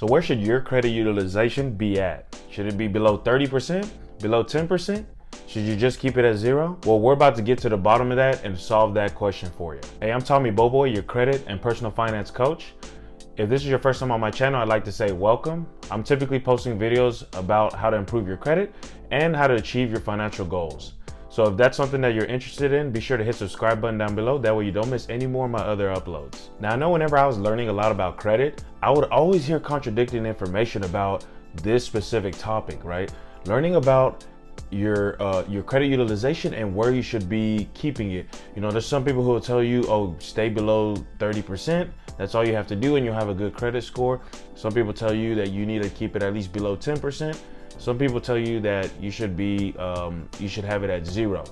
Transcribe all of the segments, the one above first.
So where should your credit utilization be at? Should it be below 30%? Below 10%? Should you just keep it at zero? Well, we're about to get to the bottom of that and solve that question for you. Hey, I'm Tomy Boboy, your credit and personal finance coach. If this is your first time on my channel, I'd like to say welcome. I'm typically posting videos about how to improve your credit and how to achieve your financial goals. So if that's something that you're interested in, be sure to hit the subscribe button down below. That way you don't miss any more of my other uploads. Now, I know whenever I was learning a lot about credit, I would always hear contradicting information about this specific topic, right? Learning about your credit utilization and where you should be keeping it. You know, there's some people who will tell you, oh, stay below 30%. That's all you have to do and you'll have a good credit score. Some people tell you that you need to keep it at least below 10%. Some people tell you that you should have it at zero,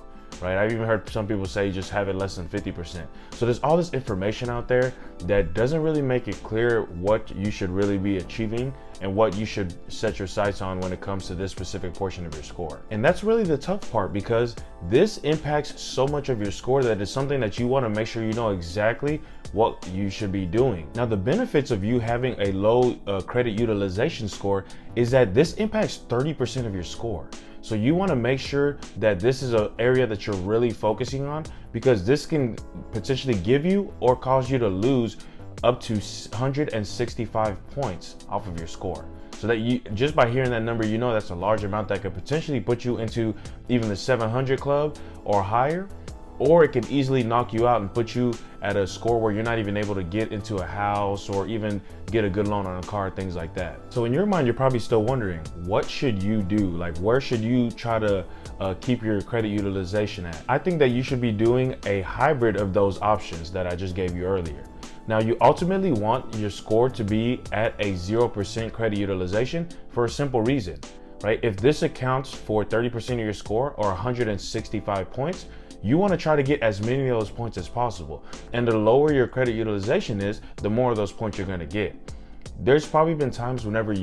right? I've even heard some people say just have it less than 50%. So there's all this information out there that doesn't really make it clear what you should really be achieving and what you should set your sights on when it comes to this specific portion of your score. And that's really the tough part, because this impacts so much of your score that it's something that you want to make sure you know exactly what you should be doing. Now, the benefits of you having a low credit utilization score is that this impacts 30% of your score. So you want to make sure that this is an area that you're really focusing on, because this can potentially give you or cause you to lose up to 165 points off of your score. So that you, just by hearing that number, you know that's a large amount that could potentially put you into even the 700 club or higher, or it can easily knock you out and put you at a score where you're not even able to get into a house or even get a good loan on a car, things like that. So in your mind, you're probably still wondering, what should you do? Like, where should you try to keep your credit utilization at? I think that you should be doing a hybrid of those options that I just gave you earlier. Now, you ultimately want your score to be at a 0% credit utilization for a simple reason, right? If this accounts for 30% of your score or 165 points, you want to try to get as many of those points as possible. And the lower your credit utilization is, the more of those points you're going to get. There's probably been times whenever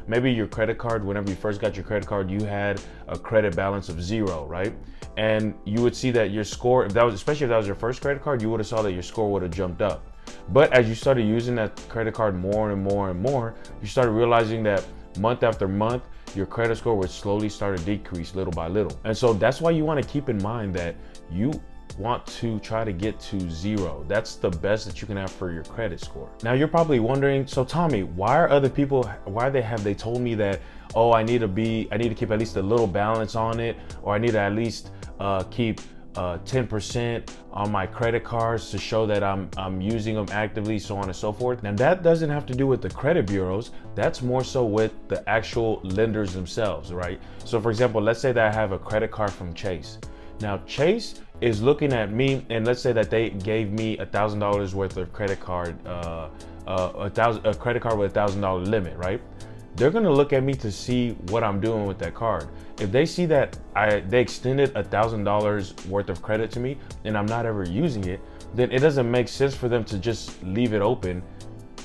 maybe your credit card, whenever you first got your credit card, you had a credit balance of zero, right? And you would see that your score, especially if that was your first credit card, you would have saw that your score would have jumped up. But as you started using that credit card more and more and more, you started realizing that month after month, your credit score would slowly start to decrease little by little. And so that's why you want to keep in mind that you want to try to get to zero. That's the best that you can have for your credit score. Now you're probably wondering, so Tommy, why are other people, they told me that, oh, I need to keep at least a little balance on it, or I need to at least keep 10% on my credit cards to show that I'm using them actively, so on and so forth. Now that doesn't have to do with the credit bureaus. That's more so with the actual lenders themselves, right? So for example, let's say that I have a credit card from Chase. Now Chase is looking at me, and let's say that they gave me $1,000 worth of credit card, a credit card with $1,000 limit, right? They're gonna look at me to see what I'm doing with that card. If they see that they extended $1,000 worth of credit to me and I'm not ever using it, then it doesn't make sense for them to just leave it open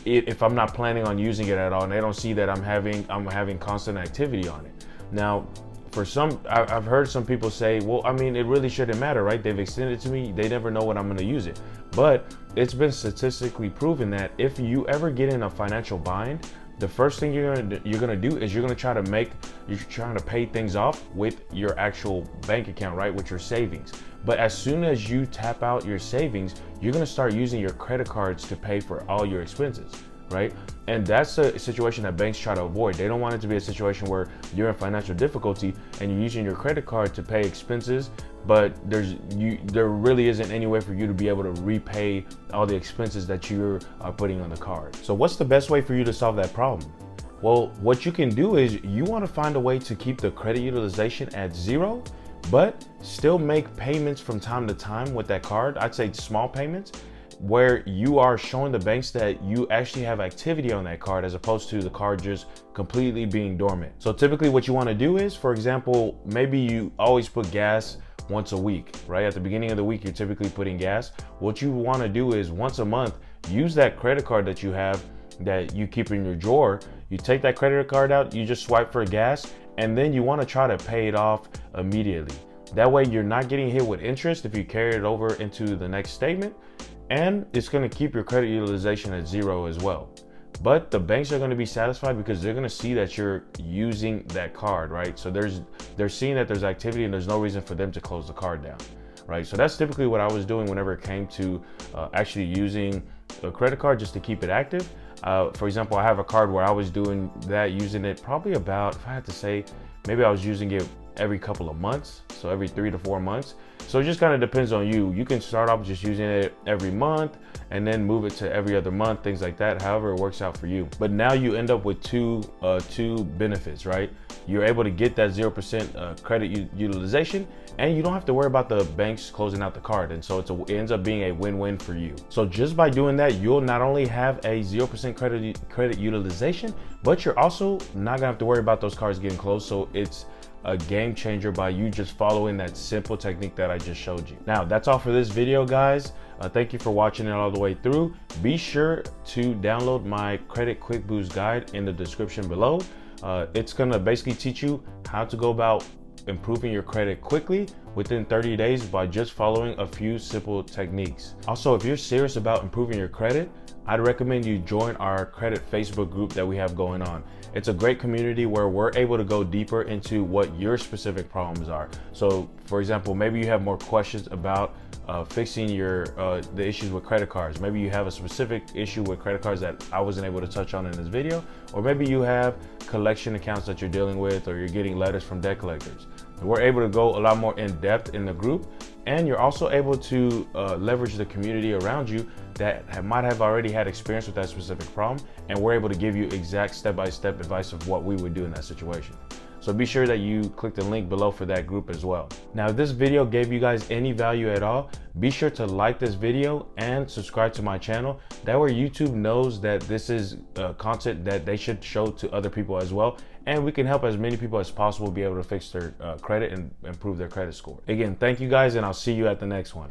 if I'm not planning on using it at all, and they don't see that I'm having constant activity on it. Now, for some, I've heard some people say, well, I mean, it really shouldn't matter, right? They've extended it to me, they never know when I'm gonna use it. But it's been statistically proven that if you ever get in a financial bind, the first thing you're gonna do is you're trying to pay things off with your actual bank account, right? With your savings. But as soon as you tap out your savings, you're gonna start using your credit cards to pay for all your expenses, right? And that's a situation that banks try to avoid. They don't want it to be a situation where you're in financial difficulty and you're using your credit card to pay expenses, but there really isn't any way for you to be able to repay all the expenses that you are putting on the card. So what's the best way for you to solve that problem? Well, what you can do is you want to find a way to keep the credit utilization at zero, but still make payments from time to time with that card. I'd say small payments, where you are showing the banks that you actually have activity on that card, as opposed to the card just completely being dormant. So typically what you want to do is, for example, maybe you always put gas once a week, right? At the beginning of the week, you're typically putting gas. What you want to do is once a month, use that credit card that you have that you keep in your drawer. You take that credit card out, you just swipe for gas, and then you want to try to pay it off immediately. That way you're not getting hit with interest if you carry it over into the next statement, and it's going to keep your credit utilization at zero as well. but the banks are going to be satisfied because they're going to see that you're using that card, right? So they're seeing that there's activity and there's no reason for them to close the card down, right? So that's typically what I was doing whenever it came to actually using a credit card just to keep it active. For example, I have a card where I was doing that, using it probably about, if I had to say, maybe I was using it every couple of months, so every 3 to 4 months. So it just kind of depends on you. You can start off just using it every month and then move it to every other month, things like that, however it works out for you. But now you end up with two benefits, right? You're able to get that 0% credit utilization, and you don't have to worry about the banks closing out the card. And so it ends up being a win-win for you. So just by doing that, you'll not only have a 0% credit utilization, but you're also not gonna have to worry about those cards getting closed. So it's a game changer by you just following that simple technique that I just showed you. Now, that's all for this video, guys. Thank you for watching it all the way through. Be sure to download my Credit Quick Boost guide in the description below. It's gonna basically teach you how to go about improving your credit quickly within 30 days by just following a few simple techniques. Also, if you're serious about improving your credit, I'd recommend you join our credit Facebook group that we have going on. It's a great community where we're able to go deeper into what your specific problems are. So for example, maybe you have more questions about fixing the issues with credit cards. Maybe you have a specific issue with credit cards that I wasn't able to touch on in this video, or maybe you have collection accounts that you're dealing with, or you're getting letters from debt collectors. We're able to go a lot more in depth in the group, and you're also able to leverage the community around you that might have already had experience with that specific problem, and we're able to give you exact step-by-step advice of what we would do in that situation. So be sure that you click the link below for that group as well. Now, if this video gave you guys any value at all, be sure to like this video and subscribe to my channel. That way YouTube knows that this is content that they should show to other people as well, and we can help as many people as possible be able to fix their credit and improve their credit score. Again, thank you guys, and I'll see you at the next one.